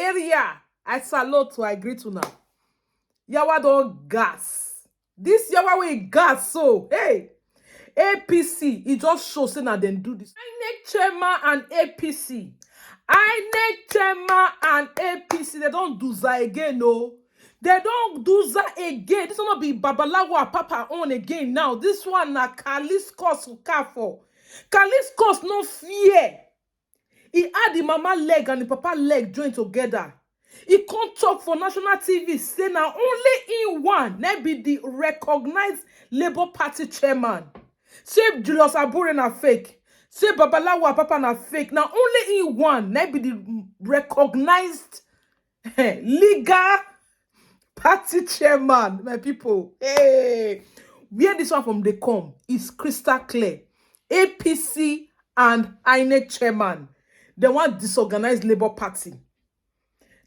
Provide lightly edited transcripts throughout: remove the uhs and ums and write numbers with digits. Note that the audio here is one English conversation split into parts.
area. I salute to, I greet to now. Yawa don't gas. This Yawa way gas, so, hey, APC, it just shows that they do this. INEC chairman and APC. INEC chairman and APC, they don't do that again, no. They don't do that again. This will not be Babalawo Papa on again now. This one na Callistus Okafor. Callistus no fear. He had the mama leg and the papa leg joined together. He can't talk for national TV. Say now only in one. That be the recognized Labour Party chairman. Say Julius Abure na fake. Say Babalawo Papa na fake. Now only in one. That be the recognized legal party chairman. My people. Hey. Where this one from they come is crystal clear. APC and INEC chairman. They want disorganized Labour Party.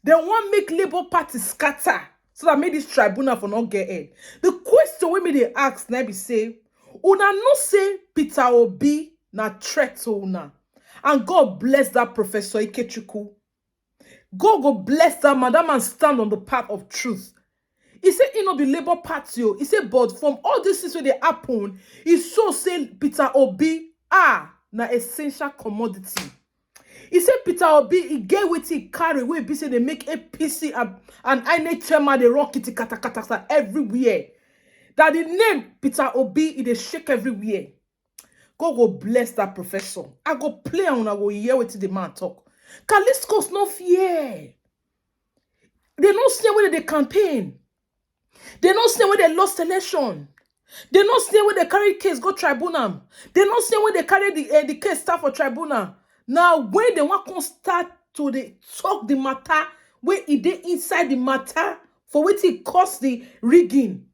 They want make Labour Party scatter so that make this tribunal for not get in. The question we may they ask now be say, una no say Peter Obi na threat to una. And God bless that Professor Ikechukwu. God go bless that madam and stand on the path of truth. He said he no be Labour Party. He said, but from all this things where they happen, he so say Peter Obi na essential commodity. He said Peter Obi, he get with he carry way be say they make APC and INEC chairman they rock it kata everywhere. That the name Peter Obi they shake everywhere. God go bless that professor. I go play and I go hear what the man talk. Callistus no fear. They don't say whether they campaign. They don't say whether they lost election. They don't say where they carry case go tribunal. They don't say where they carry the case start for tribunal. Now, when they want to start to talk the matter, where it dey inside the matter, for which it cost the rigging.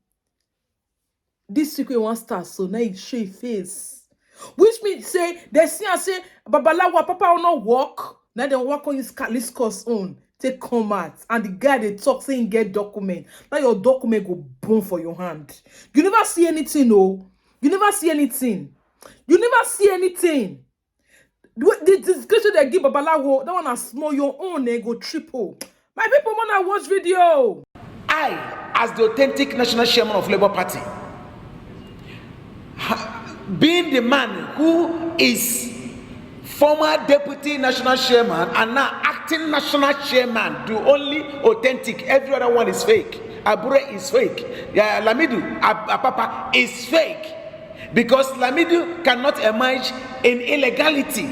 This secret one start, so now it show face. Which means say, they see and say, Babalawo Papa will not work. Now they work on his Callistus own. Take come out. And the guy they talk saying get document. Now your document go boom for your hand. You never see anything, no. You never see anything. You never see anything. The discussion they give Babalawo, that one is small, your own, they go triple. My people wanna watch video. I, as the authentic national chairman of Labour Party, being the man who is former deputy national chairman and now acting national chairman, the only authentic, every other one is fake. Abure is fake. Lamidu, Apapa is fake. Because Lamidu cannot emerge in illegality.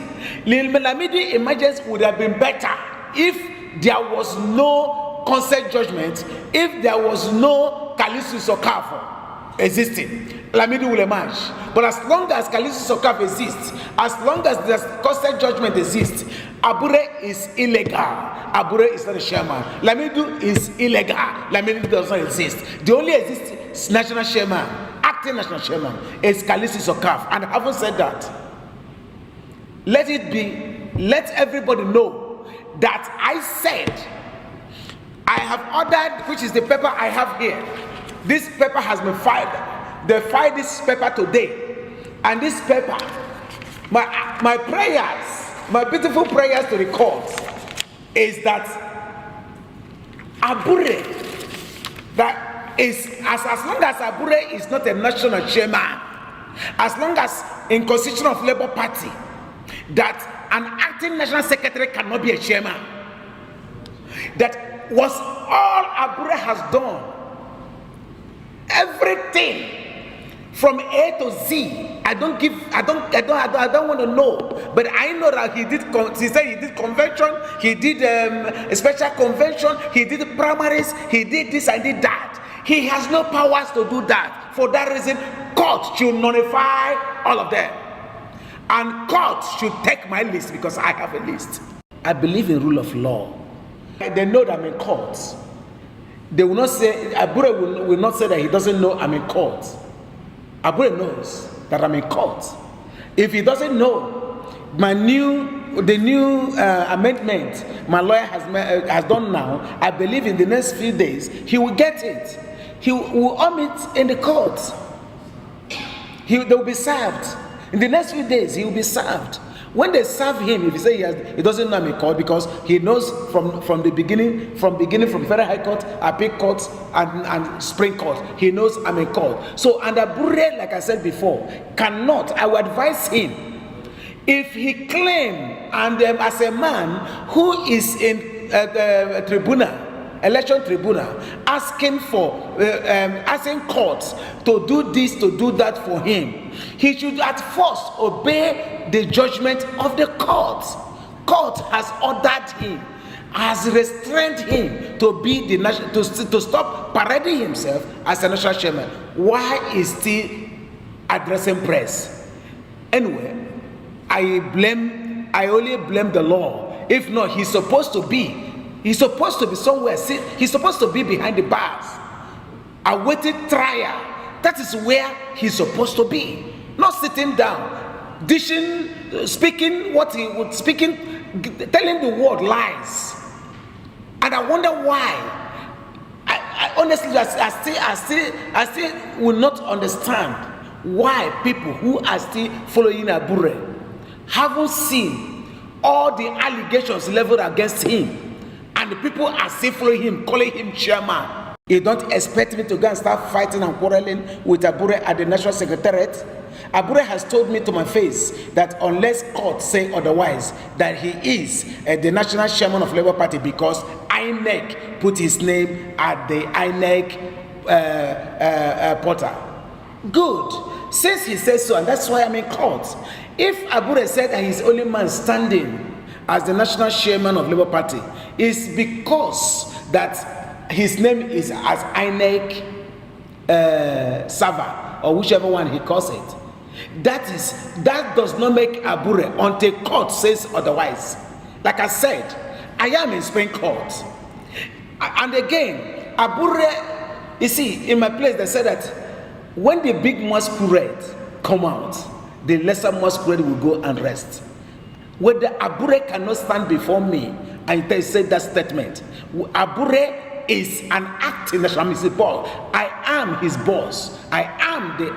Lamidu emergence would have been better if there was no consent judgment, if there was no Callistus Okafor existing. Lamidu will emerge. But as long as Callistus Okafor exists, as long as the consent judgment exists, Abure is illegal. Abure is not a chairman. Lamidu is illegal. Lamidu does not exist. The only exists national chairman, acting national chairman, is Callistus Okafor. And having said that, let it be, let everybody know that I said, I have ordered, which is the paper I have here. This paper has been filed. They filed this paper today. And this paper, my prayers, my beautiful prayers to the court is that Abure, that is, as long as Abure is not a national chairman, as long as in constitution of Labour Party, that an acting national secretary cannot be a chairman. That was all Abure has done. Everything from A to Z. I don't want to know, but I know that he did. He said he did convention, he did a special convention, he did primaries, he did this and did that. He has no powers to do that. For that reason, court should nullify all of them, and court should take my list because I have a list. I believe in rule of law. They know that I'm in court. They will not say, Abure will not say that he doesn't know I'm in court. Abure knows that I'm in court. If he doesn't know, the new amendment my lawyer has done now, I believe in the next few days, he will get it. He will arm it in the court. They will be served. In the next few days, he will be served When they serve him, if he say he doesn't know I'm in court, because he knows from the beginning, from Federal High Court, Appeal Court, and Supreme Court, he knows I'm in court. So, and Abure, like I said before, cannot. I would advise him, if he claim, and as a man who is in election tribunal, asking courts to do this, to do that for him, he should at first obey the judgment of the court. Court has ordered him, has restrained him to be the national, to stop parading himself as a national chairman. Why is he addressing press? Anyway, I only blame the law. If not, he's supposed to be somewhere. He's supposed to be behind the bars, awaiting trial. That is where he's supposed to be, not sitting down, speaking what he would telling the world lies. And I wonder why. I honestly, I still will not understand why people who are still following Abure haven't seen all the allegations leveled against him. And the people are still following him, calling him chairman. You don't expect me to go and start fighting and quarreling with Abure at the National Secretariat? Abure has told me to my face that unless court say otherwise, that he is the national chairman of Labour Party, because INEC put his name at the INEC portal. Good. Since he says so, and that's why I'm in court. If Abure said that he's the only man standing as the national chairman of Labour Party, is because that his name is as INEC server, or whichever one he calls it. That does not make Abure until court says otherwise. Like I said, I am in Supreme Court. And again, Abure, you see, in my place they said that when the big masquerade come out, the lesser masquerade will go and rest. Whether Abure cannot stand before me and they say that statement, Abure is an acting national municipal. I am his boss. I am the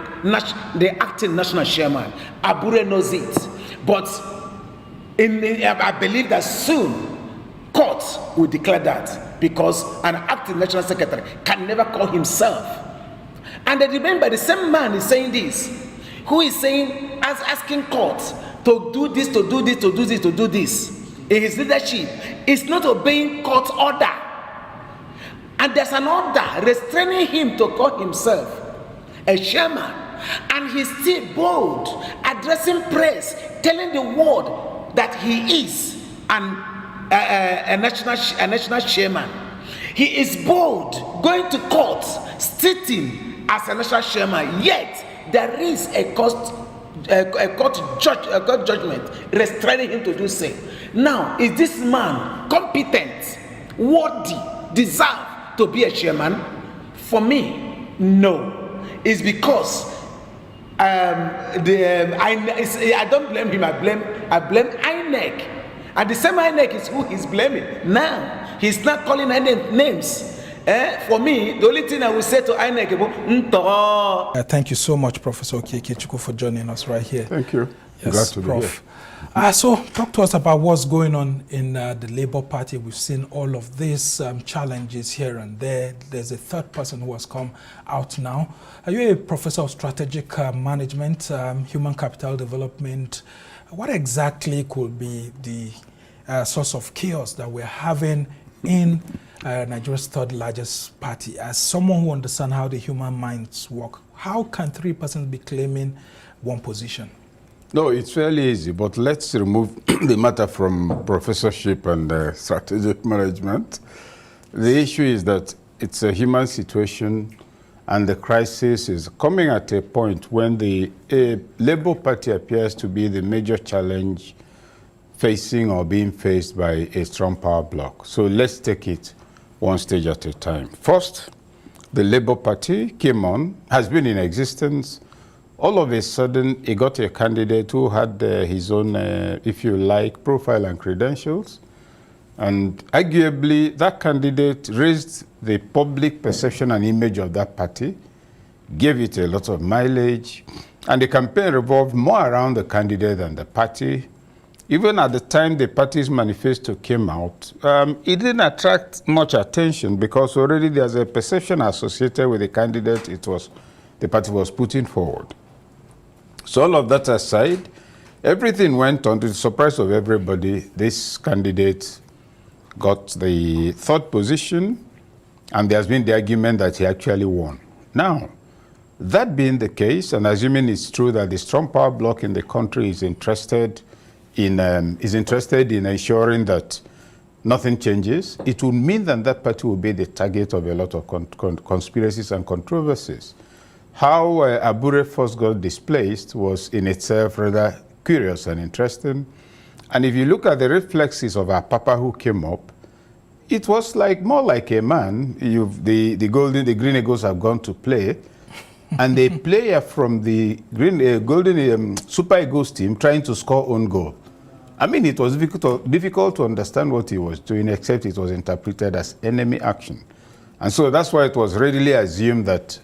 acting national chairman. Abure knows it. But I believe that soon court will declare that, because an acting national secretary can never call himself. And I remember the same man is saying this, who is saying, asking courts to do this, to do this, to do this, to do this. In his leadership, is not obeying court order. And there's an order restraining him to call himself a chairman. And he's still bold, addressing press, telling the world that he is a national chairman. He is bold, going to court, sitting as a national chairman, yet there is a court judgment restraining him to do so. Now, is this man competent, worthy, deserve to be a chairman? For me, no. It's because I don't blame him. I blame INEC, and the same INEC is who he's blaming now. He's not calling any names. For me, the only thing I will say to INEC, thank you so much, Professor Okeke-Chukwu, for joining us right here. Thank you. Yes, glad to Prof. be here. So talk to us about what's going on in the Labour Party. We've seen all of these challenges here and there. There's a third person who has come out now. Are you a professor of strategic management, human capital development? What exactly could be the source of chaos that we're having in Nigeria's third largest party? As someone who understands how the human minds work, how can three persons be claiming one position? No, it's fairly easy, but let's remove the matter from professorship and strategic management. The issue is that it's a human situation, and the crisis is coming at a point when the Labour Party appears to be the major challenge facing or being faced by a strong power bloc. So let's take it one stage at a time. First, the Labour Party has been in existence. All of a sudden, he got a candidate who had his own, if you like, profile and credentials. And arguably, that candidate raised the public perception and image of that party, gave it a lot of mileage, and the campaign revolved more around the candidate than the party. even at the time the party's manifesto came out, it didn't attract much attention because already there's a perception associated with the candidate the party was putting forward. So all of that aside, everything went on to the surprise of everybody. This candidate got the third position, and there's been the argument that he actually won. Now, that being the case, and assuming it's true that the strong power bloc in the country is interested in ensuring that nothing changes, it would mean that that party will be the target of a lot of conspiracies and controversies. How Abure first got displaced was in itself rather curious and interesting. And if you look at the reflexes of our Papa who came up, it was more like a man. The Green Eagles have gone to play, and a player from the Super Eagles team trying to score own goal. I mean, it was difficult to understand what he was doing, except it was interpreted as enemy action. And so that's why it was readily assumed that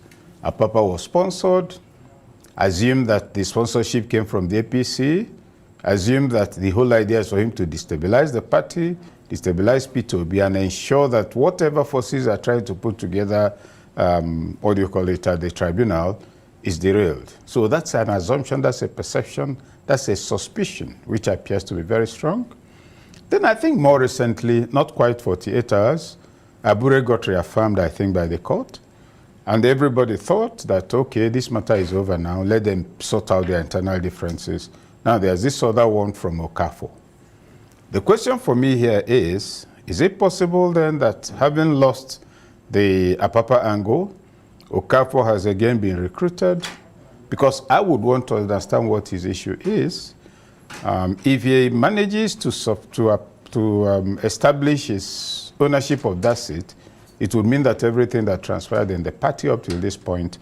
Apapa was sponsored, assumed that the sponsorship came from the APC, assumed that the whole idea is for him to destabilize the party, destabilize P2B, and ensure that whatever forces are trying to put together, what do you call it, at the tribunal, is derailed. So that's an assumption, that's a perception, that's a suspicion, which appears to be very strong. Then I think more recently, not quite 48 hours, Abure got reaffirmed, I think, by the court. And everybody thought that, okay, this matter is over now. Let them sort out their internal differences. Now there's this other one from Okafor. The question for me here is it possible then that having lost the Apapa angle, Okafor has again been recruited? Because I would want to understand what his issue is. If he manages to establish his ownership of that seat, it would mean that everything that transpired in the party up till this point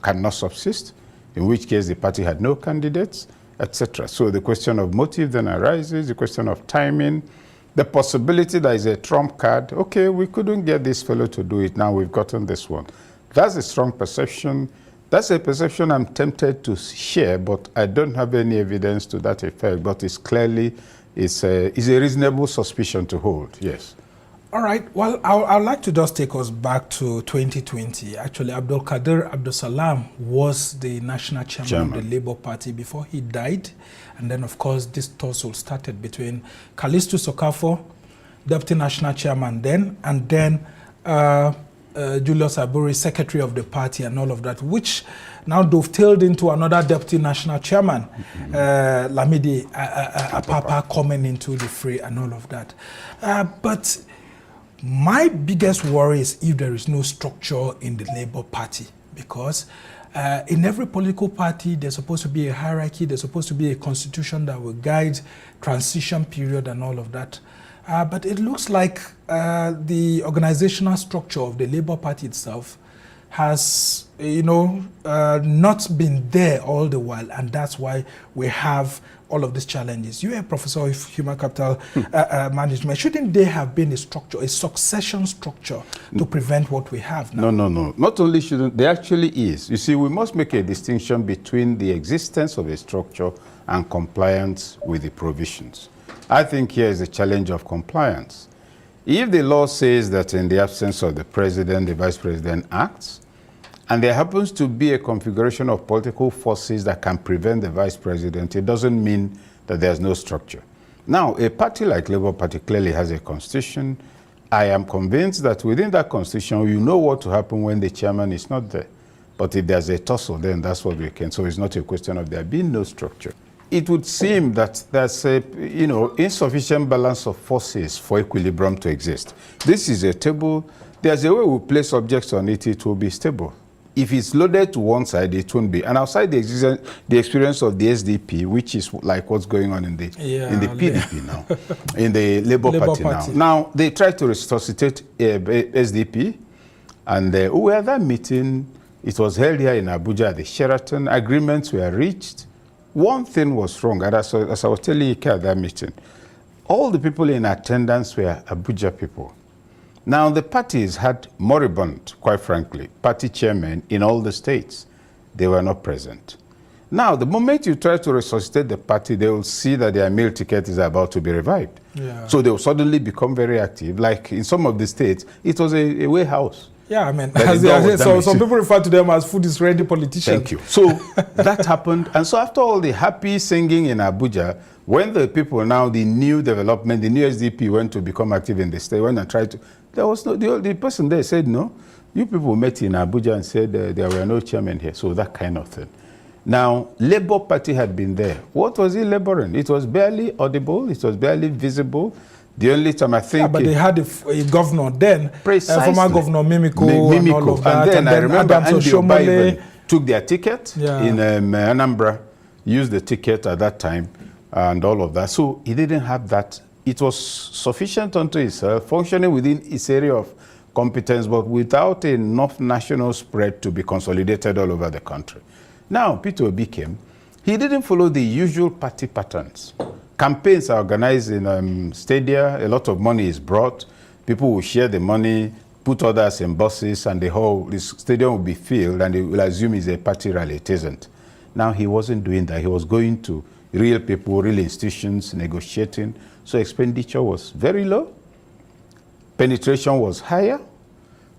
cannot subsist, in which case the party had no candidates, etc. So the question of motive then arises, the question of timing, the possibility that is a trump card. Okay, we couldn't get this fellow to do it, now we've gotten this one. That's a strong perception. That's a perception I'm tempted to share, but I don't have any evidence to that effect. But it's clearly is a reasonable suspicion to hold, yes. All right. Well, I'd like to just take us back to 2020. Actually, Abdul Kadir Abdul Salam was the national chairman of the Labour Party before he died. And then, of course, this tussle started between Callistus Okafor, deputy national chairman then, and then Julius Aburi, secretary of the party and all of that, which now dovetailed into another deputy national chairman, Lamidi Apapa, coming into the fray and all of that. But my biggest worry is if there is no structure in the Labour Party, because in every political party, there's supposed to be a hierarchy, there's supposed to be a constitution that will guide transition period and all of that. But it looks like the organizational structure of the Labour Party itself has, not been there all the while, and that's why we have all of these challenges. You are a professor of human capital management. Shouldn't there have been a structure, a succession structure, to prevent what we have now? No. Not only shouldn't, there actually is. You see, we must make a distinction between the existence of a structure and compliance with the provisions. I think here is the challenge of compliance. If the law says that in the absence of the president, the vice president acts, and there happens to be a configuration of political forces that can prevent the vice president, it doesn't mean that there's no structure. Now, a party like Labour Party clearly has a constitution. I am convinced that within that constitution, you know what to happen when the chairman is not there. But if there's a tussle, then that's what we can. So it's not a question of there being no structure. It would seem that there's a insufficient balance of forces for equilibrium to exist. This is a table. There's a way we place objects on it, it will be stable. If it's loaded to one side, it won't be. And outside the experience of the SDP, which is like what's going on in the PDP now, in the Labour Party now. Now, they try to resuscitate SDP, and we were at that meeting. It was held here in Abuja at the Sheraton. Agreements were reached. One thing was wrong, and as I was telling you at that meeting, all the people in attendance were Abuja people. Now, the parties had moribund, quite frankly, party chairmen in all the states. They were not present. Now, the moment you try to resuscitate the party, they will see that their meal ticket is about to be revived. Yeah. So they will suddenly become very active. Like in some of the states, it was a warehouse. Yeah, I mean, so some people refer to them as food is ready politicians. Thank you. So that happened. And so after all the happy singing in Abuja, when the people now, the new development, the new SDP went to become active in the state, went and tried to, there was no, the person there said, no, you people met in Abuja and said there were no chairmen here. So that kind of thing. Now, Labour Party had been there. What was it laboring? It was barely audible. It was barely visible. The only time I think... Yeah, but they had a governor then, former Governor Mimiko and all of that. And then I remember Andy Oba even took their ticket yeah. in Anambra, used the ticket at that time and all of that. So he didn't have that. It was sufficient unto itself, functioning within its area of competence, but without enough national spread to be consolidated all over the country. Now, Peter Obi came. He didn't follow the usual party patterns. Campaigns are organized in stadia. A lot of money is brought. People will share the money, put others in buses, and the stadium will be filled, and they will assume it's a party rally. It isn't. Now, he wasn't doing that. He was going to real people, real institutions, negotiating. So expenditure was very low. Penetration was higher.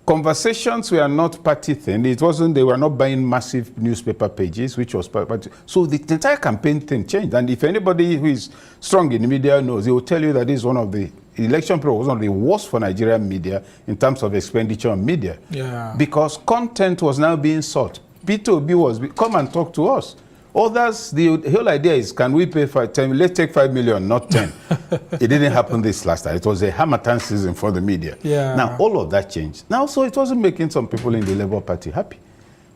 Conversations were not party thing. It wasn't, they were not buying massive newspaper pages, which was party. So the entire campaign thing changed. And if anybody who is strong in the media knows, they will tell you that this is one of the election period was one of the worst for Nigerian media in terms of expenditure on media. Yeah. Because content was now being sought. Peter Obi was, come and talk to us. Others, the whole idea is, can we pay 10? Let's take 5 million, not 10. It didn't happen this last time. It was a Hamatan season for the media. Yeah. Now, all of that changed. Now, so it wasn't making some people in the Labour Party happy.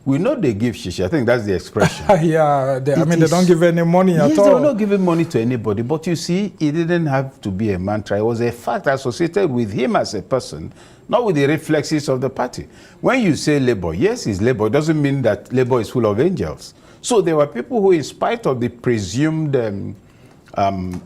We know they give shishi. I think that's the expression. Yeah, they don't give any money at all. Yes, they were not giving money to anybody. But you see, it didn't have to be a mantra. It was a fact associated with him as a person, not with the reflexes of the party. When you say Labour, yes, it's Labour. It doesn't mean that Labour is full of angels. So there were people who, in spite of the presumed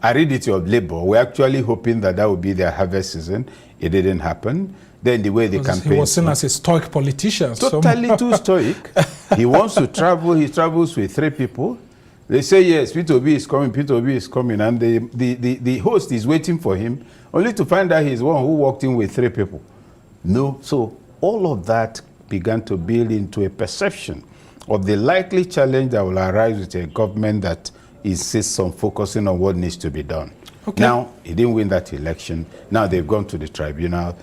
aridity of Labour, were actually hoping that that would be their harvest season. It didn't happen. Then the way the campaign... He was seen as a stoic politician. Totally too stoic. He wants to travel. He travels with 3 people. They say, yes, Peter Obi is coming, Peter Obi is coming. And the host is waiting for him, only to find out he's one who walked in with 3 people. No. So all of that began to build into a perception of the likely challenge that will arise with a government that insists on focusing on what needs to be done. Okay. Now, he didn't win that election. Now they've gone to the tribunal.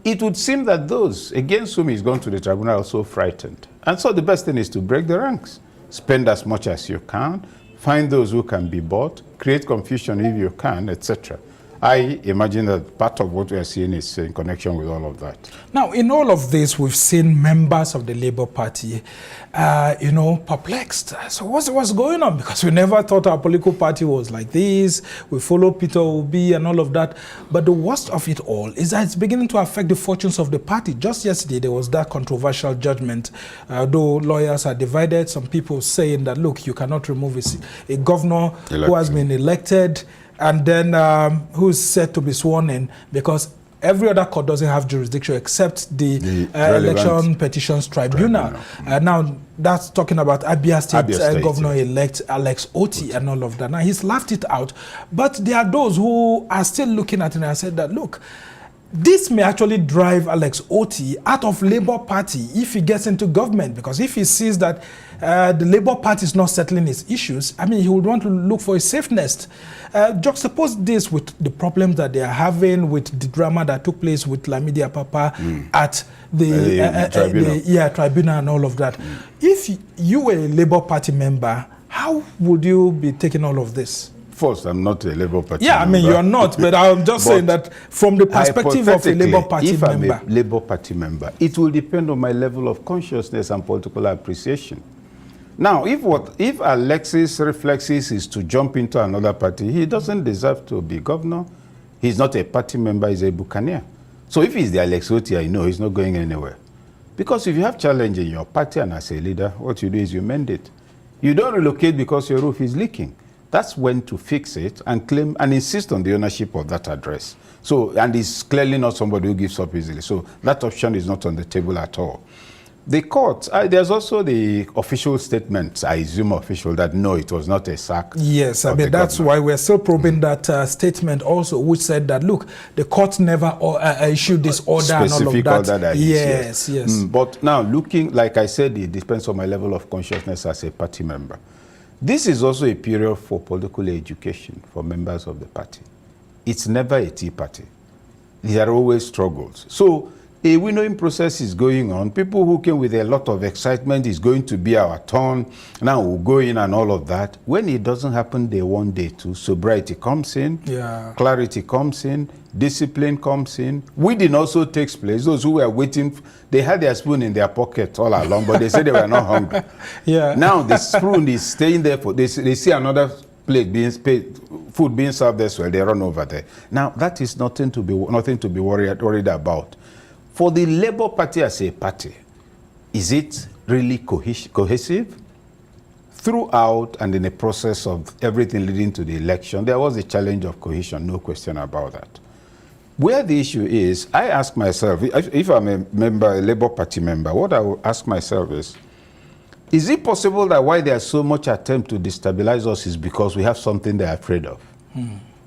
It would seem that those against whom he's gone to the tribunal are also frightened. And so the best thing is to break the ranks. Spend as much as you can. Find those who can be bought. Create confusion if you can, etc. I imagine that part of what we are seeing is in connection with all of that. Now, in all of this, we've seen members of the Labour Party, perplexed. So what's going on? Because we never thought our political party was like this. We follow Peter Obi and all of that. But the worst of it all is that it's beginning to affect the fortunes of the party. Just yesterday, there was that controversial judgment. Though lawyers are divided, some people saying that, look, you cannot remove a governor who has been elected and then who's set to be sworn in, because every other court doesn't have jurisdiction except the Election Petitions Tribunal. Now, that's talking about Abia State, Governor-elect Alex Oti and all of that. Now, he's laughed it out. But there are those who are still looking at it and said that, look, this may actually drive Alex Oti out of Labour Party if he gets into government, because if he sees that the Labour Party is not settling his issues, I mean, he would want to look for a safe nest. Juxtapose this with the problems that they are having with the drama that took place with Lamidi Papa at the tribunal and all of that. If you were a Labour Party member, how would you be taking all of this? First, I'm not a Labour Party member. Yeah, I mean, you're not, but I'm just saying that from the perspective of a Labour Party member. If I'm a Labour Party member, it will depend on my level of consciousness and political appreciation. Now, if Alexis reflexes is to jump into another party, he doesn't deserve to be governor. He's not a party member, he's a buccaneer. So if he's the Alex Oti, I know he's not going anywhere. Because if you have challenge in your party and as a leader, what you do is you mend it. You don't relocate because your roof is leaking. That's when to fix it and claim and insist on the ownership of that address. So, and he's clearly not somebody who gives up easily. So that option is not on the table at all. The court, there's also the official statement, I assume official, that no, it was not a sack. Yes, I mean, that's why we're still probing that statement also, which said that, look, the court never issued this order and all of that. Order that yes, yes. But now, looking, like I said, it depends on my level of consciousness as a party member. This is also a period for political education for members of the party. It's never a tea party. There are always struggles. So, a winnowing process is going on. People who came with a lot of excitement is going to be our turn. Now we'll go in and all of that. When it doesn't happen day one, day two, sobriety comes in, clarity comes in, discipline comes in. Weeding also takes place. Those who were waiting, they had their spoon in their pocket all along, but they said they were not hungry. Now the spoon is staying there for, they see another plate being food being served as well, they run over there. Now that is nothing to be worried about. For the Labour Party as a party, is it really cohesive? Throughout and in the process of everything leading to the election, there was a challenge of cohesion, no question about that. Where the issue is, I ask myself, if I'm a Labour Party member, what I will ask myself is it possible that why there's so much attempt to destabilize us is because we have something they're afraid of?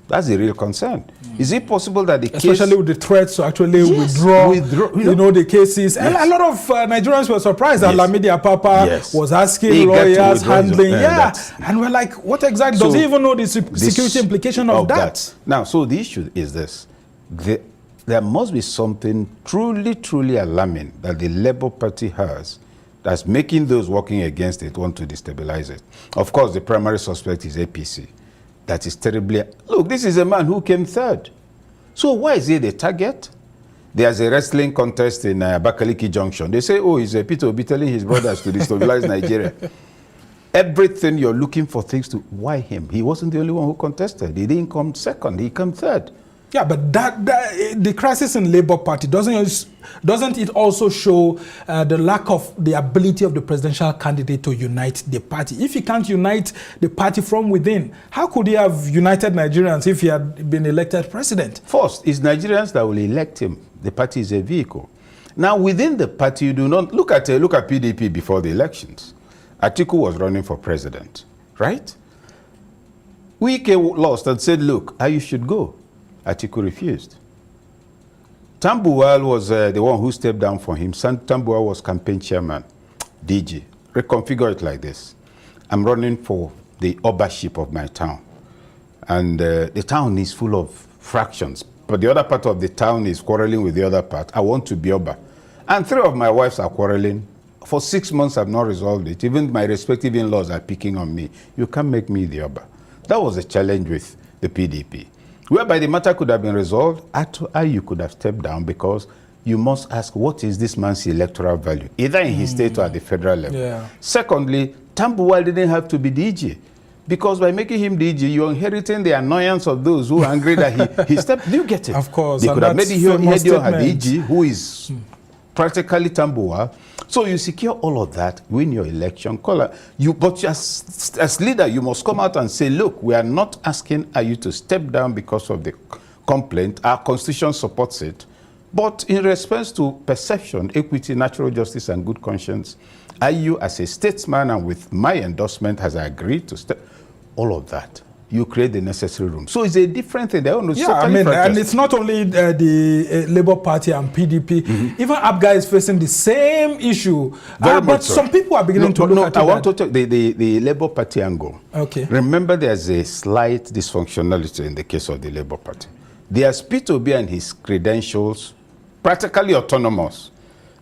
That's the real concern. Is it possible that the especially with the threats to actually withdraw you know, the cases? And a lot of Nigerians were surprised that Lamidi Apapa was asking lawyers, handling, and we're like, what exactly? Does he even know the security implication of that? Now, so the issue is this. There must be something truly alarming that the Labour Party has that's making those working against it want to destabilize it. Of course, the primary suspect is APC. That is terribly... Look, this is a man who came third. So why is he the target? There's a wrestling contest in Abakaliki Junction. They say, oh, he's a Peter Obi telling his brothers to destabilize Nigeria. Everything you're looking for things to... Why him? He wasn't the only one who contested. He didn't come second. He came third. Yeah, but the crisis in Labour Party, doesn't it also show the lack of the ability of the presidential candidate to unite the party? If he can't unite the party from within, how could he have united Nigerians if he had been elected president? First, it's Nigerians that will elect him. The party is a vehicle. Now, within the party, you do not... Look at PDP before the elections. Atiku was running for president, right? Wike lost and said, look, you should go. Atiku refused. Tambuwal was the one who stepped down for him. Tambuwal was campaign chairman. DG, reconfigure it like this. I'm running for the Obaship of my town. And the town is full of fractions. But the other part of the town is quarreling with the other part. I want to be Oba. And 3 of my wives are quarreling. For 6 months, I've not resolved it. Even my respective in-laws are picking on me. You can't make me the Oba. That was a challenge with the PDP. Whereby the matter could have been resolved, you could have stepped down because you must ask, what is this man's electoral value, either in his state or at the federal level? Secondly, Tambuwal didn't have to be DG, because by making him DG, you're inheriting the annoyance of those who are angry that he stepped. Do you get it? Of course. They could have made him DG, who is practically Tambuwal. So you secure all of that, win your election, but as leader, you must come out and say, look, we are not asking you to step down because of the complaint. Our constitution supports it. But in response to perception, equity, natural justice, and good conscience, you as a statesman and with my endorsement has agreed to step, all of that. You create the necessary room. So it's a different thing. And it's not only the Labour Party and PDP. Even ABGA is facing the same issue. But some people are beginning to look at it. I want to talk the Labour Party angle. Okay. Remember, there's a slight dysfunctionality in the case of the Labour Party. There's Peter Obi and his credentials, practically autonomous.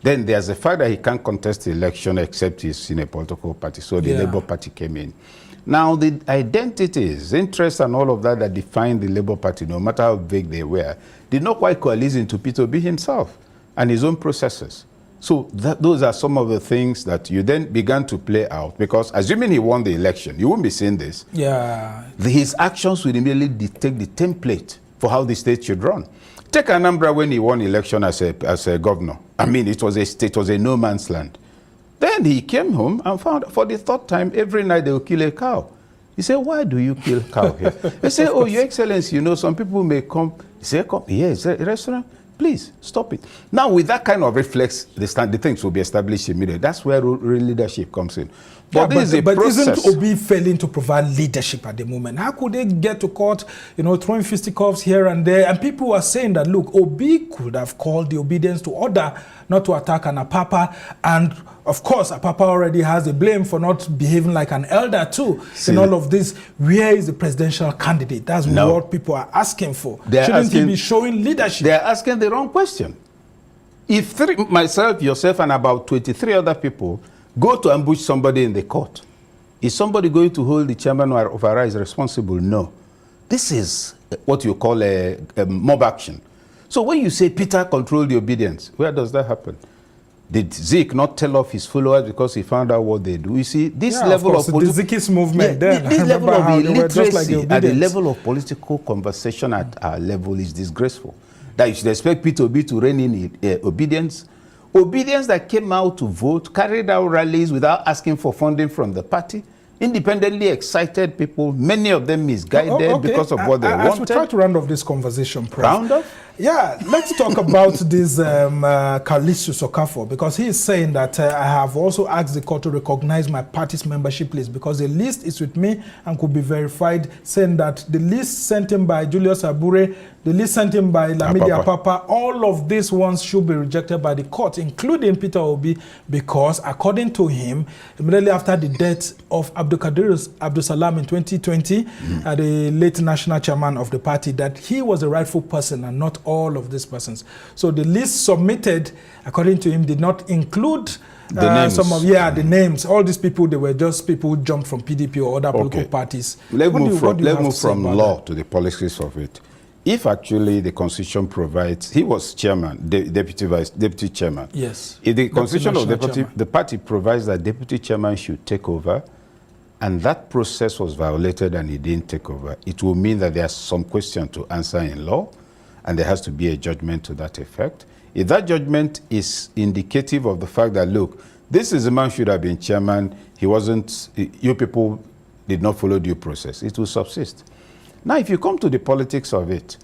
Then there's the fact that he can't contest the election except he's in a political party. So the Labour Party came in. Now, the identities, interests, and all of that that define the Labour Party, no matter how vague they were, did not quite coalesce into Peter Obi himself and his own processes. So those are some of the things that you then began to play out, because assuming he won the election, you wouldn't be saying this. His actions would immediately dictate the template for how the state should run. Take Anambra when he won election as a governor. I mean, it was a no man's land. Then he came home and found for the 3rd time every night they will kill a cow. He said, why do you kill cow here? They say, oh, Your Excellency, you know, some people may come. He said, come, yes, a restaurant. Please stop it. Now, with that kind of reflex, the things will be established immediately. That's where real leadership comes in. But this is a process. Isn't Obi failing to provide leadership at the moment? How could they get to court, throwing fisticuffs here and there? And people are saying that, look, Obi could have called the obedience to order not to attack an Apapa. And, of course, Apapa already has the blame for not behaving like an elder, too. In all of this, where is the presidential candidate? That's what people are asking for. Shouldn't he be showing leadership? They're asking the wrong question. If myself, yourself, and about 23 other people go to ambush somebody in the court, is somebody going to hold the chairman of Arise responsible? No. This is what you call a mob action. So when you say Peter controlled the obedience, where does that happen? Did Zeke not tell off his followers because he found out what they do? You see, this level of the Zikis movement, this level of illiteracy at the level of political conversation at our level is disgraceful. That you should expect Peter Obi to rein in obedience. Obedience that came out to vote, carried out rallies without asking for funding from the party, independently excited people, many of them misguided because of what they wanted. As we try to round off this conversation, Prof. Round off? Yeah, let's talk about this Callistus Okafor, because he is saying that I have also asked the court to recognize my party's membership list because the list is with me and could be verified, saying that the list sent in by Julius Abure, the list sent in by Lamidi Apapa, all of these ones should be rejected by the court, including Peter Obi, because according to him, immediately after the death of Abdul Salam in 2020, the late national chairman of the party, that he was the rightful person and not all of these persons. So the list submitted, according to him, did not include the names. The names. All these people, they were just people who jumped from PDP or other political parties. Let's move from law to the politics of it. If actually the constitution provides, he was chairman, deputy chairman. Yes. If the constitution of the party provides that deputy chairman should take over, and that process was violated and he didn't take over, it will mean that there's some question to answer in law, and there has to be a judgment to that effect. If that judgment is indicative of the fact that, look, this is a man should have been chairman, he wasn't, you people did not follow due process, it will subsist. Now, if you come to the politics of it,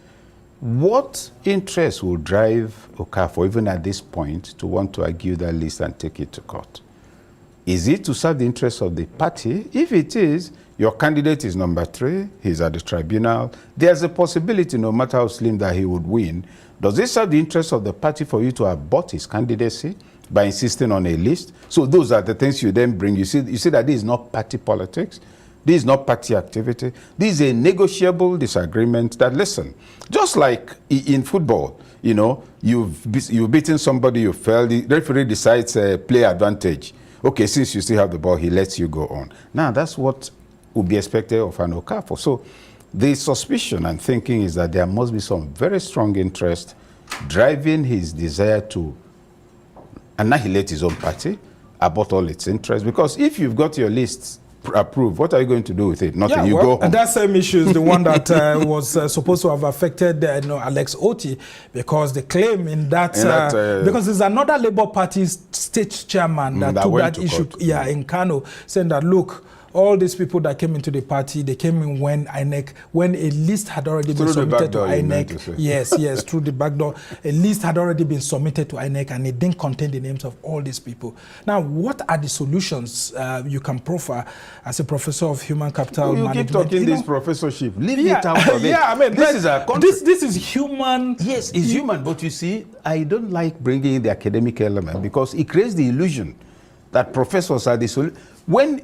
what interest will drive Okafor, even at this point, to want to argue that list and take it to court? Is it to serve the interests of the party? If it is, your candidate is number 3, he's at the tribunal, there's a possibility, no matter how slim, that he would win. Does it serve the interests of the party for you to abort his candidacy by insisting on a list? So those are the things you then bring. You see that this is not party politics. This is not party activity. This is a negotiable disagreement that, listen, just like in football, you've beaten somebody, you fell, the referee decides play advantage. Okay, since you still have the ball, he lets you go on. Now, that's what would be expected of an Okafor. So the suspicion and thinking is that there must be some very strong interest driving his desire to annihilate his own party, abort all its interests. Because if you've got your lists approved, what are you going to do with it? Nothing. You go home. And that same issue is the one that was supposed to have affected Alex Oti, because the claim because there's another Labour Party state chairman that took that issue in Kano, saying that, look, all these people that came into the party, they came in when a list had already been submitted to INEC. Yes, through the back door. A list had already been submitted to INEC and it didn't contain the names of all these people. Now, what are the solutions you can proffer as a professor of human capital management? You keep talking this professorship. Leave it out of it. I mean, this is a country. This is human. Yes, it's human. But you see, I don't like bringing in the academic element because it creates the illusion that professors are the solution. When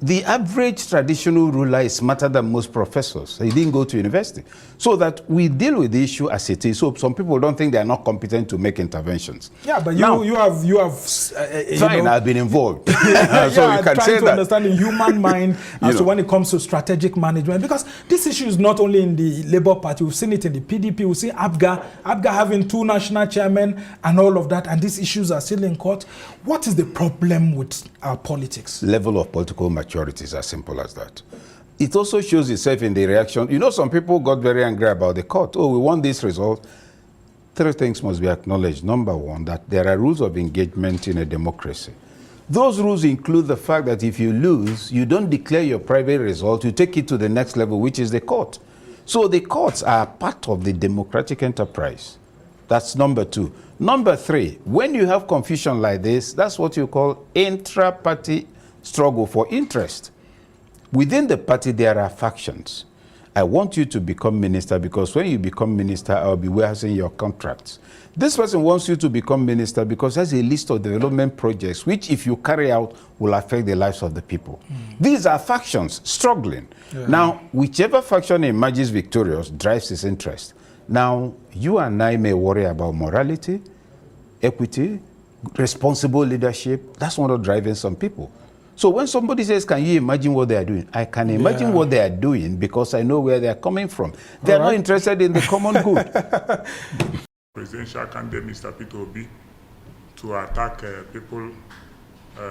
the average traditional ruler is smarter than most professors, he didn't go to university. So that we deal with the issue as it is. So some people don't think they are not competent to make interventions. Yeah, but you have fine, I've been involved. So you can say to understand the human mind as to when it comes to strategic management. Because this issue is not only in the Labour Party, we've seen it in the PDP, we've seen ABGA having 2 national chairmen and all of that, and these issues are still in court. What is the problem with our politics? Level of political maturity is as simple as that. It also shows itself in the reaction. Some people got very angry about the court. Oh, we want this result. 3 things must be acknowledged. Number 1, that there are rules of engagement in a democracy. Those rules include the fact that if you lose, you don't declare your private result, you take it to the next level, which is the court. So the courts are part of the democratic enterprise. That's number 2. Number 3, when you have confusion like this, that's what you call intra-party struggle for interest. Within the party, there are factions. I want you to become minister because when you become minister, I'll be warehousing your contracts. This person wants you to become minister because there's a list of development projects which, if you carry out, will affect the lives of the people. These are factions struggling. Now, whichever faction emerges victorious drives his interest. Now, you and I may worry about morality, equity, responsible leadership. That's what is driving some people. So when somebody says, can you imagine what they are doing? I can imagine what they are doing because I know where they are coming from. They are not interested in the common good. Presidential candidate Mr. Peter Obi to attack people,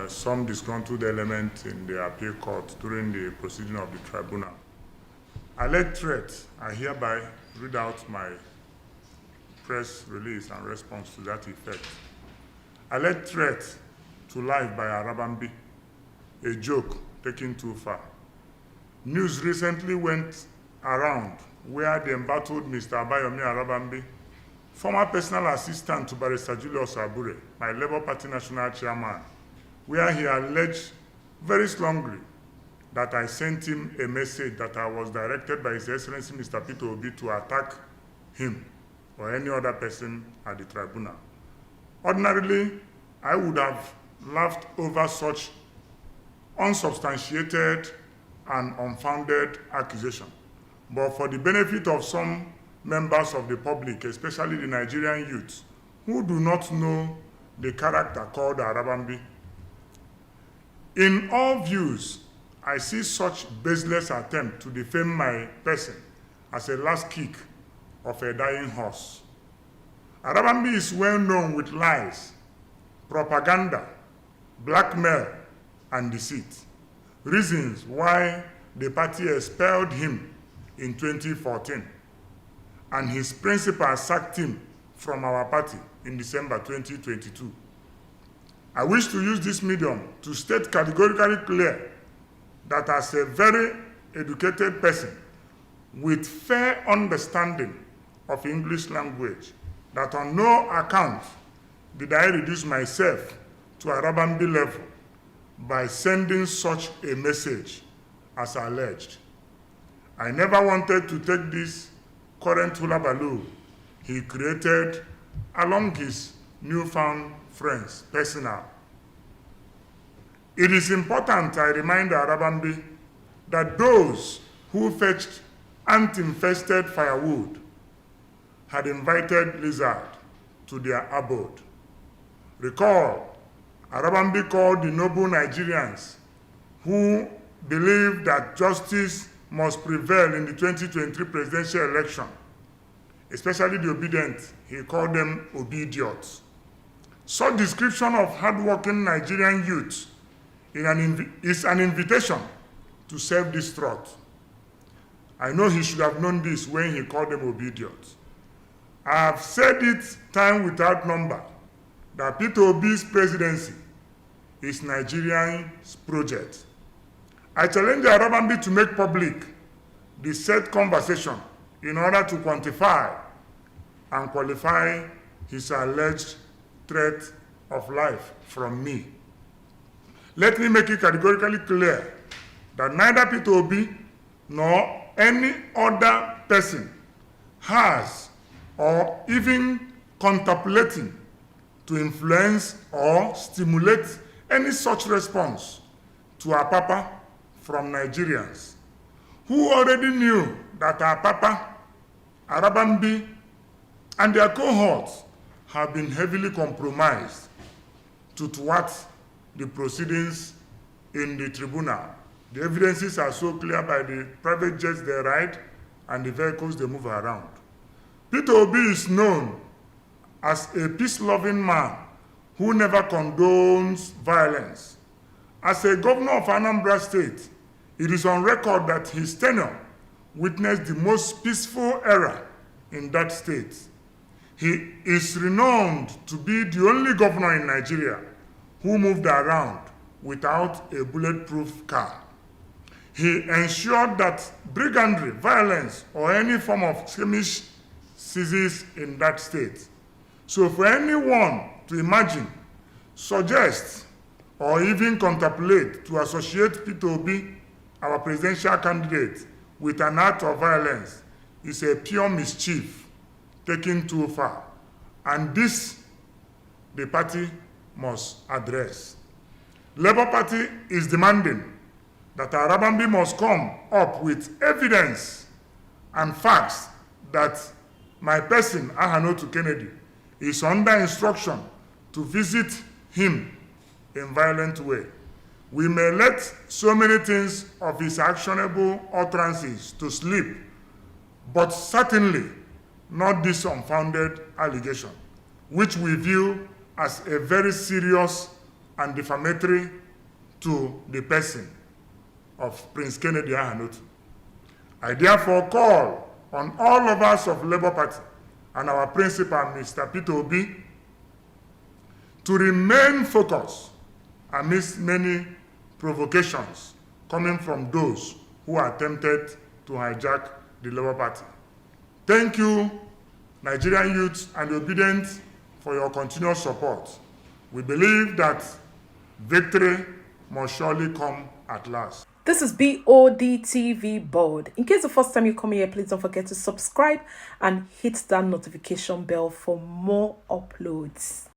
some disgruntled elements in the appeal court during the proceeding of the tribunal. Alleged threats, I hereby read out my press release and response to that effect. Alleged threat to life by Arabambi, a joke taken too far. News recently went around where they embattled Mr. Abayomi Arabambi, former personal assistant to Barrister Julius Abure, my Labour Party national chairman, where he alleged very strongly that I sent him a message that I was directed by His Excellency Mr. Peter Obi to attack him or any other person at the tribunal. Ordinarily, I would have laughed over such unsubstantiated and unfounded accusation. But for the benefit of some members of the public, especially the Nigerian youth, who do not know the character called Arabambi, in all views, I see such baseless attempt to defame my person as a last kick of a dying horse. Arabambi is well known with lies, propaganda, blackmail, and deceit. Reasons why the party expelled him in 2014, and his principal sacked him from our party in December 2022. I wish to use this medium to state categorically clear that as a very educated person with fair understanding of English language, that on no account did I reduce myself to Arabambi level by sending such a message as alleged. I never wanted to take this current hulabaloo he created along his newfound friends personal. It is important I remind Arabambi that those who fetched ant-infested firewood had invited lizard to their abode. Recall, Arabambi called the noble Nigerians who believe that justice must prevail in the 2023 presidential election, especially the obedient. He called them obediots. Such description of hardworking Nigerian youth is an invitation to self-destruct. I know he should have known this when he called them obediots. I have said it time without number that Peter Obi's presidency is Nigerian's project. I challenge Arabambi to make public the said conversation in order to quantify and qualify his alleged threat of life from me. Let me make it categorically clear that neither Peter Obi nor any other person has or even contemplating to influence or stimulate any such response to our Papa from Nigerians who already knew that our Papa, Arabambi, and their cohorts have been heavily compromised to thwart the proceedings in the tribunal. The evidences are so clear by the private jets they ride and the vehicles they move around. Peter Obi is known as a peace-loving man who never condones violence. As a governor of Anambra State, it is on record that his tenure witnessed the most peaceful era in that state. He is renowned to be the only governor in Nigeria who moved around without a bulletproof car. He ensured that brigandry, violence, or any form of skirmish ceases in that state. So for anyone to imagine, suggest, or even contemplate to associate Peter Obi, our presidential candidate, with an act of violence is a pure mischief taken too far. And this, the party must address. Labour Party is demanding that Arabambi must come up with evidence and facts that my person, Ahanotu Kennedy, is under instruction to visit him in violent way. We may let so many things of his actionable utterances to sleep, but certainly not this unfounded allegation, which we view as a very serious and defamatory to the person of Prince Kennedy Ahanotu. I therefore call on all of us of Labour Party and our principal, Mr. Peter Obi, to remain focused amidst many provocations coming from those who are tempted to hijack the Labour Party. Thank you, Nigerian youth and obedient, for your continuous support. We believe that victory must surely come at last. This is Bod TV Bod. In case the first time you come here, please don't forget to subscribe and hit that notification bell for more uploads.